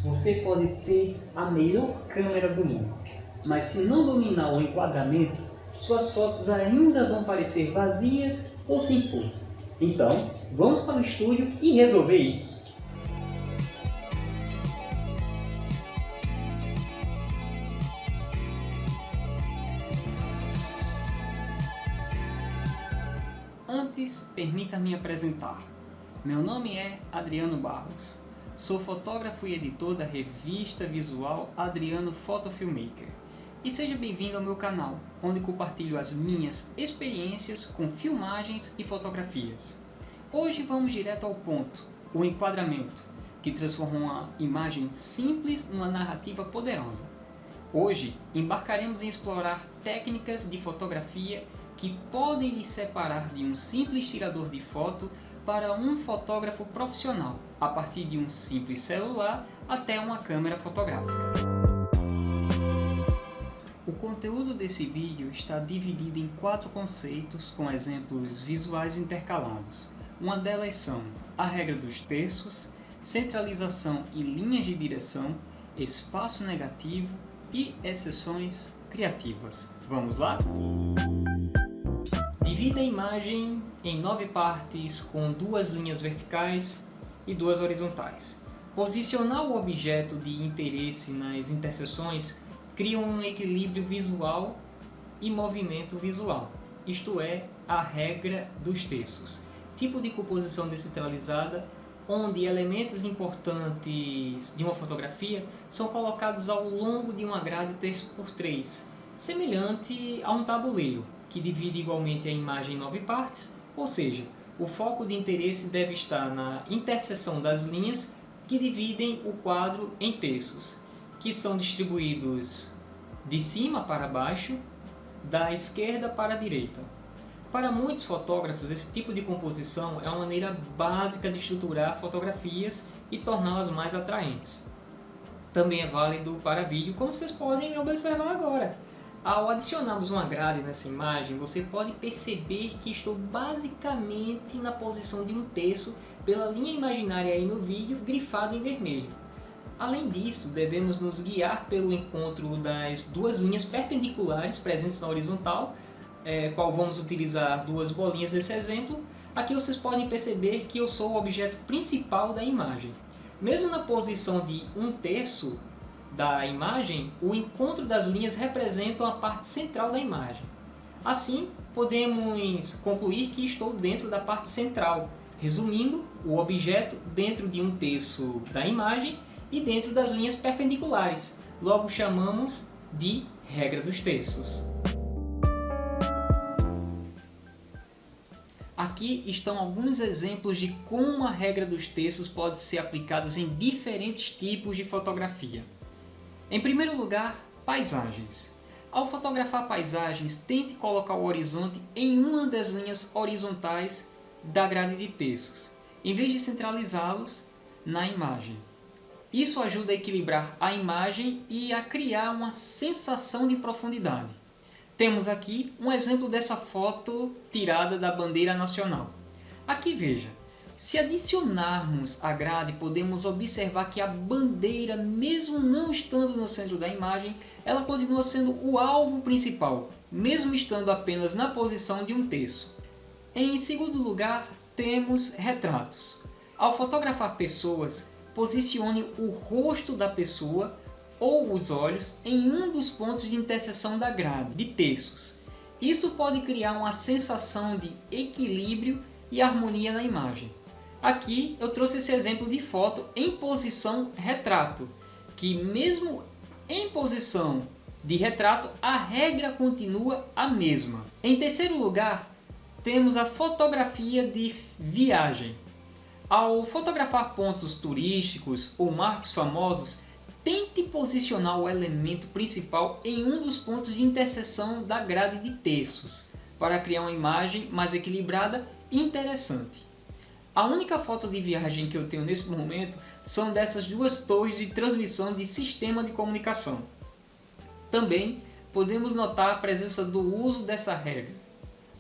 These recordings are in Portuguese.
Você pode ter a melhor câmera do mundo, mas se não dominar o enquadramento, suas fotos ainda vão parecer vazias ou sem força. Então, vamos para o estúdio e resolver isso. Antes, permita-me apresentar. Meu nome é Adriano Barros. Sou fotógrafo e editor da revista visual Adriano Photo Filmmaker. E seja bem-vindo ao meu canal, onde compartilho as minhas experiências com filmagens e fotografias. Hoje vamos direto ao ponto, o enquadramento, que transforma uma imagem simples numa narrativa poderosa. Hoje, embarcaremos em explorar técnicas de fotografia que podem lhe separar de um simples tirador de foto para um fotógrafo profissional, a partir de um simples celular até uma câmera fotográfica. O conteúdo desse vídeo está dividido em 4 conceitos com exemplos visuais intercalados. Uma delas são a regra dos terços, centralização e linhas de direção, espaço negativo e exceções criativas. Vamos lá? Divida a imagem em 9 partes com 2 linhas verticais e 2 horizontais. Posicionar o objeto de interesse nas interseções cria um equilíbrio visual e movimento visual, isto é, a regra dos terços. Tipo de composição descentralizada, onde elementos importantes de uma fotografia são colocados ao longo de uma grade 3x3, semelhante a um tabuleiro, que divide igualmente a imagem em 9 partes, ou seja, o foco de interesse deve estar na interseção das linhas que dividem o quadro em terços, que são distribuídos de cima para baixo, da esquerda para a direita. Para muitos fotógrafos, esse tipo de composição é uma maneira básica de estruturar fotografias e torná-las mais atraentes. Também é válido para vídeo, como vocês podem observar agora. Ao adicionarmos uma grade nessa imagem, você pode perceber que estou basicamente na posição de um terço pela linha imaginária aí no vídeo, grifada em vermelho. Além disso, devemos nos guiar pelo encontro das 2 linhas perpendiculares presentes na horizontal, qual vamos utilizar 2 bolinhas nesse exemplo. Aqui vocês podem perceber que eu sou o objeto principal da imagem. Mesmo na posição de um terço da imagem, o encontro das linhas representam a parte central da imagem. Assim, podemos concluir que estou dentro da parte central, resumindo, o objeto dentro de um terço da imagem e dentro das linhas perpendiculares. Logo chamamos de regra dos terços. Aqui estão alguns exemplos de como a regra dos terços pode ser aplicada em diferentes tipos de fotografia. Em primeiro lugar, paisagens. Ao fotografar paisagens, tente colocar o horizonte em uma das linhas horizontais da grade de terços, em vez de centralizá-los na imagem. Isso ajuda a equilibrar a imagem e a criar uma sensação de profundidade. Temos aqui um exemplo dessa foto tirada da bandeira nacional. Aqui veja. Se adicionarmos a grade, podemos observar que a bandeira, mesmo não estando no centro da imagem, ela continua sendo o alvo principal, mesmo estando apenas na posição de um terço. Em segundo lugar, temos retratos. Ao fotografar pessoas, posicione o rosto da pessoa ou os olhos em um dos pontos de interseção da grade de terços. Isso pode criar uma sensação de equilíbrio e harmonia na imagem. Aqui eu trouxe esse exemplo de foto em posição retrato, que mesmo em posição de retrato, a regra continua a mesma. Em terceiro lugar, temos a fotografia de viagem. Ao fotografar pontos turísticos ou marcos famosos, tente posicionar o elemento principal em um dos pontos de interseção da grade de terços, para criar uma imagem mais equilibrada e interessante. A única foto de viagem que eu tenho nesse momento são dessas 2 torres de transmissão de sistema de comunicação. Também podemos notar a presença do uso dessa regra.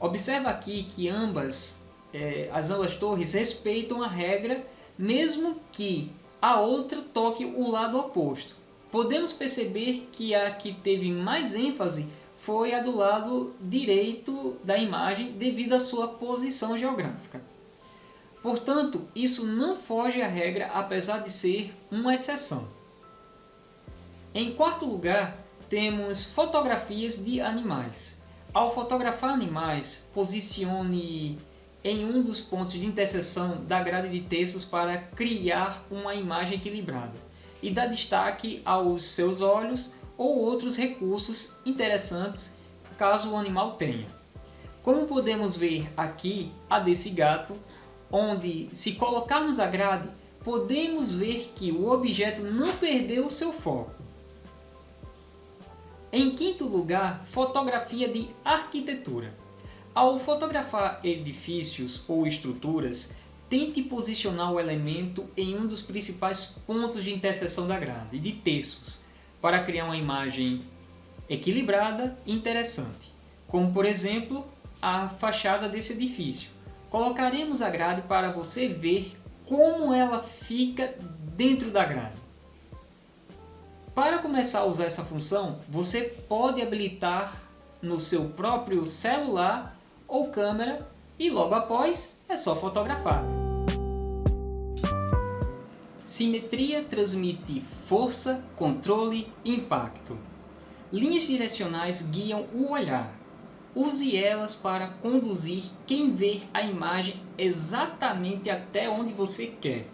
Observa aqui que as ambas torres respeitam a regra, mesmo que a outra toque o lado oposto. Podemos perceber que a que teve mais ênfase foi a do lado direito da imagem devido à sua posição geográfica. Portanto, isso não foge à regra, apesar de ser uma exceção. Em quarto lugar, temos fotografias de animais. Ao fotografar animais, posicione em um dos pontos de interseção da grade de textos para criar uma imagem equilibrada e dá destaque aos seus olhos ou outros recursos interessantes caso o animal tenha. Como podemos ver aqui a desse gato, onde se colocarmos a grade, podemos ver que o objeto não perdeu o seu foco. Em quinto lugar, fotografia de arquitetura. Ao fotografar edifícios ou estruturas, tente posicionar o elemento em um dos principais pontos de interseção da grade de textos, para criar uma imagem equilibrada e interessante, como por exemplo a fachada desse edifício. Colocaremos a grade para você ver como ela fica dentro da grade. Para começar a usar essa função, você pode habilitar no seu próprio celular ou câmera e logo após é só fotografar. Simetria transmite força, controle e impacto. Linhas direcionais guiam o olhar. Use elas para conduzir quem vê a imagem exatamente até onde você quer.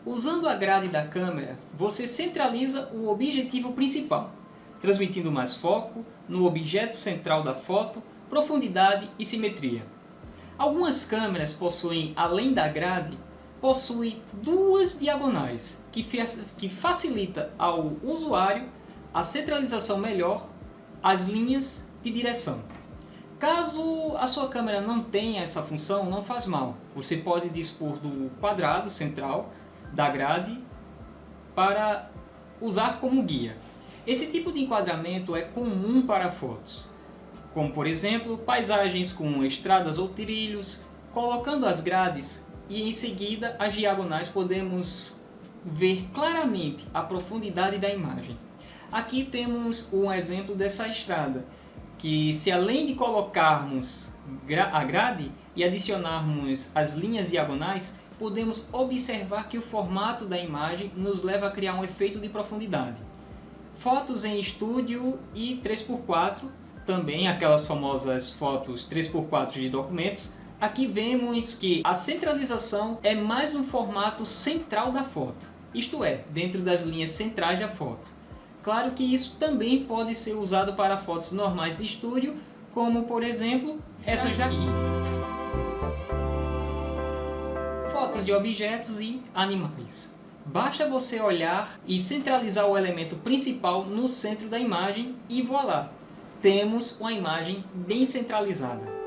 Usando a grade da câmera, você centraliza o objetivo principal, transmitindo mais foco no objeto central da foto, profundidade e simetria. Algumas câmeras possuem, além da grade, duas diagonais, que facilita ao usuário a centralização melhor as linhas de direção. Caso a sua câmera não tenha essa função, não faz mal. Você pode dispor do quadrado central da grade para usar como guia. Esse tipo de enquadramento é comum para fotos, como por exemplo paisagens com estradas ou trilhos. Colocando as grades e em seguida as diagonais, podemos ver claramente a profundidade da imagem. Aqui temos um exemplo dessa estrada, que se além de colocarmos a grade e adicionarmos as linhas diagonais, podemos observar que o formato da imagem nos leva a criar um efeito de profundidade. Fotos em estúdio e 3x4, também aquelas famosas fotos 3x4 de documentos. Aqui vemos que a centralização é mais um formato central da foto, isto é, dentro das linhas centrais da foto. Claro que isso também pode ser usado para fotos normais de estúdio, como por exemplo essas daqui. Fotos de objetos e animais. Basta você olhar e centralizar o elemento principal no centro da imagem e voilá! Temos uma imagem bem centralizada.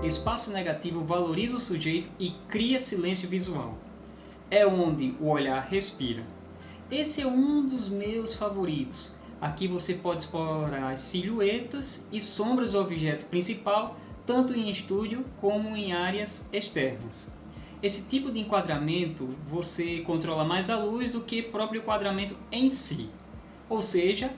Espaço negativo valoriza o sujeito e cria silêncio visual. É onde o olhar respira. Esse é um dos meus favoritos. Aqui você pode explorar as silhuetas e sombras do objeto principal, tanto em estúdio como em áreas externas. Esse tipo de enquadramento você controla mais a luz do que o próprio enquadramento em si. Ou seja,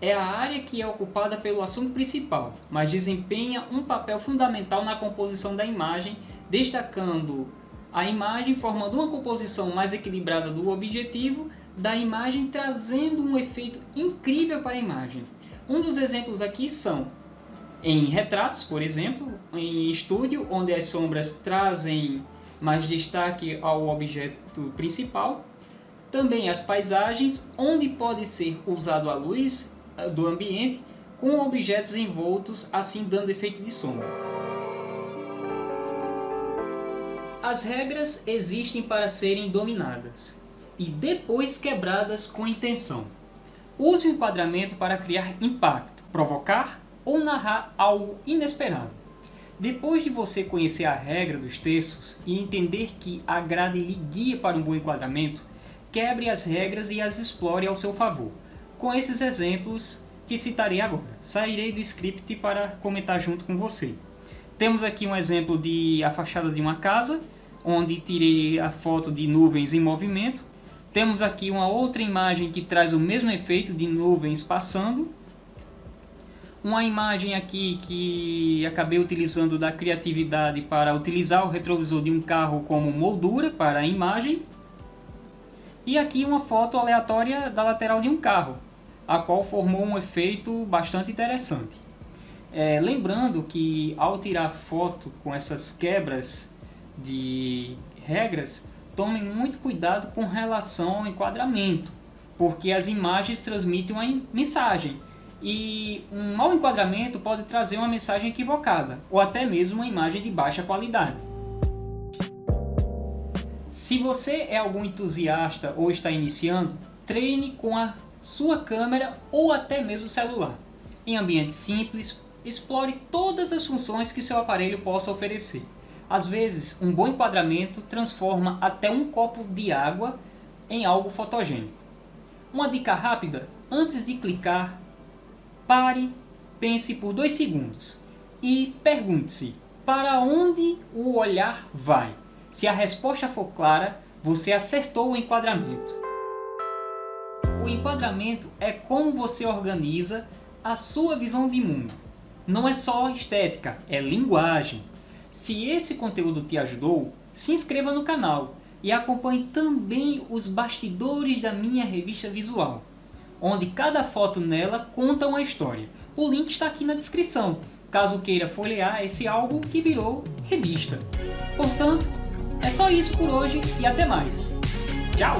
é a área que é ocupada pelo assunto principal, mas desempenha um papel fundamental na composição da imagem, destacando a imagem, formando uma composição mais equilibrada do objetivo da imagem, trazendo um efeito incrível para a imagem. Um dos exemplos aqui são em retratos, por exemplo, em estúdio, onde as sombras trazem mais destaque ao objeto principal. Também as paisagens, onde pode ser usado a luz do ambiente com objetos envoltos, assim dando efeito de sombra. As regras existem para serem dominadas e depois quebradas com intenção. Use o enquadramento para criar impacto, provocar ou narrar algo inesperado. Depois de você conhecer a regra dos terços e entender que a grade lhe guia para um bom enquadramento, quebre as regras e as explore ao seu favor. Com esses exemplos que citarei agora, sairei do script para comentar junto com você. Temos aqui um exemplo de a fachada de uma casa, onde tirei a foto de nuvens em movimento. Temos aqui uma outra imagem que traz o mesmo efeito de nuvens passando. Uma imagem aqui que acabei utilizando da criatividade para utilizar o retrovisor de um carro como moldura para a imagem. E aqui uma foto aleatória da lateral de um carro, a qual formou um efeito bastante interessante. Lembrando que ao tirar foto com essas quebras de regras, tomem muito cuidado com relação ao enquadramento, porque as imagens transmitem uma mensagem. E um mau enquadramento pode trazer uma mensagem equivocada, ou até mesmo uma imagem de baixa qualidade. Se você é algum entusiasta ou está iniciando, treine com a sua câmera ou até mesmo celular. Em ambientes simples, explore todas as funções que seu aparelho possa oferecer. Às vezes, um bom enquadramento transforma até um copo de água em algo fotogênico. Uma dica rápida: antes de clicar, pare, pense por 2 segundos e pergunte-se para onde o olhar vai. Se a resposta for clara, você acertou o enquadramento. O enquadramento é como você organiza a sua visão de mundo. Não é só estética, é linguagem. Se esse conteúdo te ajudou, se inscreva no canal e acompanhe também os bastidores da minha revista visual, onde cada foto nela conta uma história. O link está aqui na descrição, caso queira folhear esse álbum que virou revista. Portanto, é só isso por hoje e até mais. Tchau!